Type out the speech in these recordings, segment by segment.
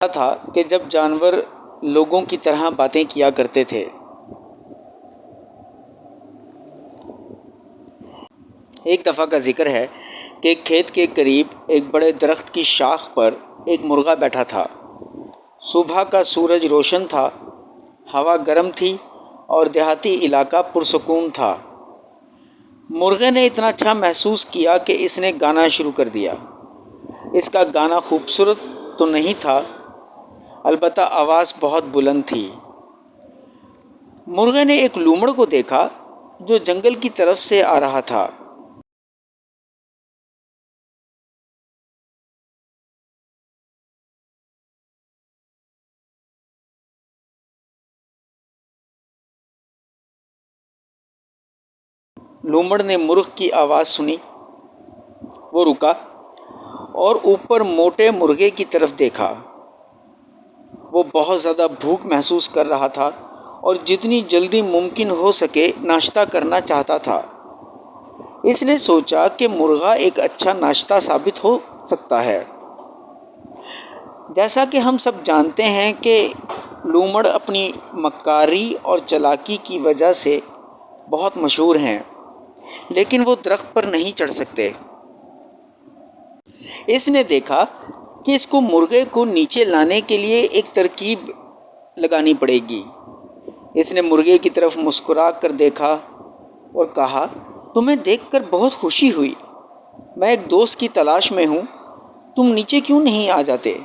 تھا کہ جب جانور لوگوں کی طرح باتیں کیا کرتے تھے۔ ایک دفعہ کا ذکر ہے کہ ایک کھیت کے قریب ایک بڑے درخت کی شاخ پر ایک مرغا بیٹھا تھا۔ صبح کا سورج روشن تھا، ہوا گرم تھی اور دیہاتی علاقہ پرسکون تھا۔ مرغے نے اتنا اچھا محسوس کیا کہ اس نے گانا شروع کر دیا۔ اس کا گانا خوبصورت تو نہیں تھا، البتہ آواز بہت بلند تھی۔ مرغے نے ایک لومڑ کو دیکھا جو جنگل کی طرف سے آ رہا تھا۔ لومڑ نے مرغ کی آواز سنی، وہ رکا اور اوپر موٹے مرغے کی طرف دیکھا۔ وہ بہت زیادہ بھوک محسوس کر رہا تھا اور جتنی جلدی ممکن ہو سکے ناشتہ کرنا چاہتا تھا۔ اس نے سوچا کہ مرغا ایک اچھا ناشتہ ثابت ہو سکتا ہے۔ جیسا کہ ہم سب جانتے ہیں کہ لومڑ اپنی مکاری اور چالاکی کی وجہ سے بہت مشہور ہیں، لیکن وہ درخت پر نہیں چڑھ سکتے۔ اس نے دیکھا کہ اس کو مرغے کو نیچے لانے کے لیے ایک ترکیب لگانی پڑے گی۔ اس نے مرغے کی طرف مسکرا کر دیکھا اور کہا، تمہیں دیکھ کر بہت خوشی ہوئی۔ میں ایک دوست کی تلاش میں ہوں، تم نیچے کیوں نہیں آ جاتے؟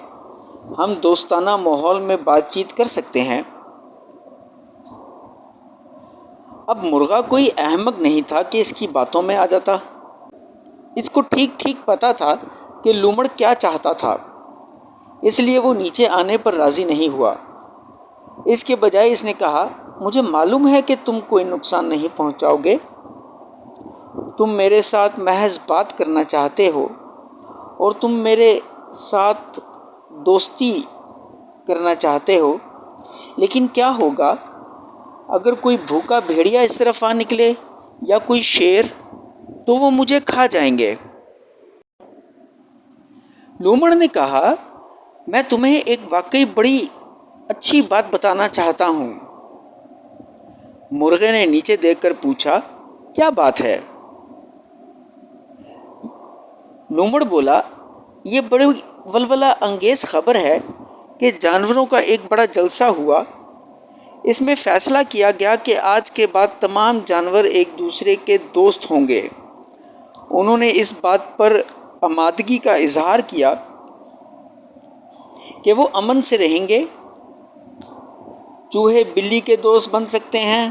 ہم دوستانہ ماحول میں بات چیت کر سکتے ہیں۔ اب مرغا کوئی احمق نہیں تھا کہ اس کی باتوں میں آ جاتا۔ اس کو ٹھیک ٹھیک پتا تھا کہ لومڑ کیا چاہتا تھا، اس لیے وہ نیچے آنے پر راضی نہیں ہوا۔ اس کے بجائے اس نے کہا، مجھے معلوم ہے کہ تم کوئی نقصان نہیں پہنچاؤ گے۔ تم میرے ساتھ محض بات کرنا چاہتے ہو اور تم میرے ساتھ دوستی کرنا چاہتے ہو، لیکن کیا ہوگا اگر کوئی بھوکا بھیڑیا اس طرف آ نکلے یا کوئی شیر؟ تو وہ مجھے کھا جائیں گے۔ لومڑ نے کہا، میں تمہیں ایک واقعی بڑی اچھی بات بتانا چاہتا ہوں۔ مرغے نے نیچے دیکھ کر پوچھا، کیا بات ہے؟ لومڑ بولا، یہ بڑی ولولہ انگیز خبر ہے کہ جانوروں کا ایک بڑا جلسہ ہوا۔ اس میں فیصلہ کیا گیا کہ آج کے بعد تمام جانور ایک دوسرے کے دوست ہوں گے۔ انہوں نے اس بات پر آمادگی کا اظہار کیا کہ وہ امن سے رہیں گے۔ چوہے بلی کے دوست بن سکتے ہیں،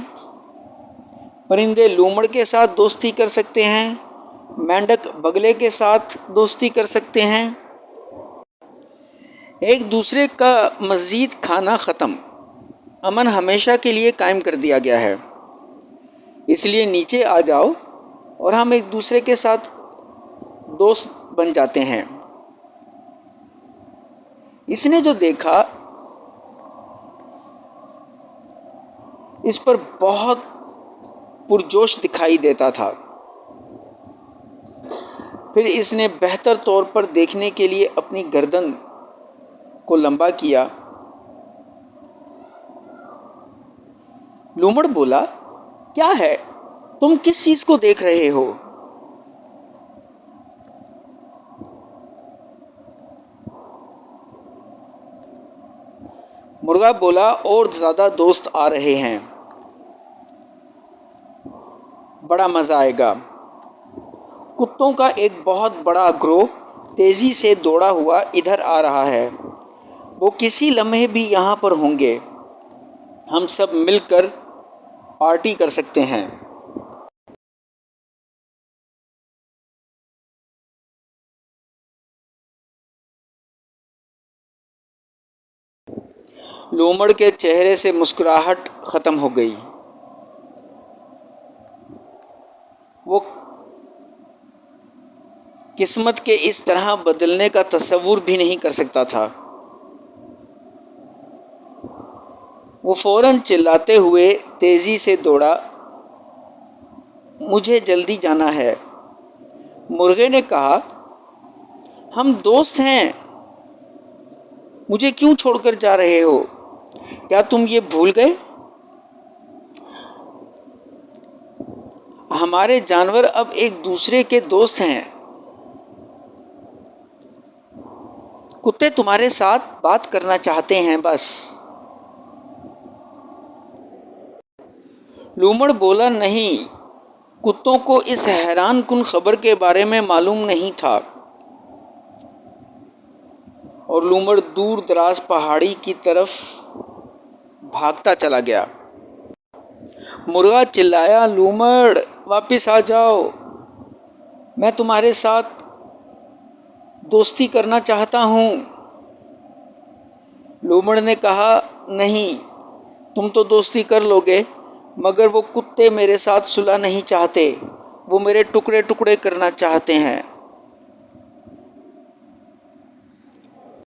پرندے لومڑ کے ساتھ دوستی کر سکتے ہیں، مینڈک بگلے کے ساتھ دوستی کر سکتے ہیں۔ ایک دوسرے کا مزید کھانا ختم، امن ہمیشہ کے لیے قائم کر دیا گیا ہے۔ اس لیے نیچے آ جاؤ اور ہم ایک دوسرے کے ساتھ دوست بن جاتے ہیں۔ اس نے جو دیکھا اس پر بہت پرجوش دکھائی دیتا تھا۔ پھر اس نے بہتر طور پر دیکھنے کے لیے اپنی گردن کو لمبا کیا۔ لومڑ بولا، کیا ہے؟ تم کس چیز کو دیکھ رہے ہو؟ مرغا بولا، اور زیادہ دوست آ رہے ہیں، بڑا مزہ آئے گا۔ کتوں کا ایک بہت بڑا گروہ تیزی سے دوڑا ہوا ادھر آ رہا ہے، وہ کسی لمحے بھی یہاں پر ہوں گے۔ ہم سب مل کر پارٹی کر سکتے ہیں۔ لومڑ کے چہرے سے مسکراہٹ ختم ہو گئی۔ وہ قسمت کے اس طرح بدلنے کا تصور بھی نہیں کر سکتا تھا۔ وہ فوراً چلاتے ہوئے تیزی سے دوڑا، مجھے جلدی جانا ہے۔ مرغے نے کہا، ہم دوست ہیں، مجھے کیوں چھوڑ کر جا رہے ہو؟ کیا تم یہ بھول گئے؟ ہمارے جانور اب ایک دوسرے کے دوست ہیں۔ کتے تمہارے ساتھ بات کرنا چاہتے ہیں بس۔ لومڑ بولا، نہیں، کتوں کو اس حیران کن خبر کے بارے میں معلوم نہیں تھا، اور لومڑ دور دراز پہاڑی کی طرف بھاگتا چلا گیا۔ مرغا چلایا، لومڑ واپس آ جاؤ، میں تمہارے ساتھ دوستی کرنا چاہتا ہوں۔ لومڑ نے کہا، نہیں، تم تو دوستی کر لو گے، مگر وہ کتے میرے ساتھ صلح نہیں چاہتے، وہ میرے ٹکڑے ٹکڑے کرنا چاہتے ہیں۔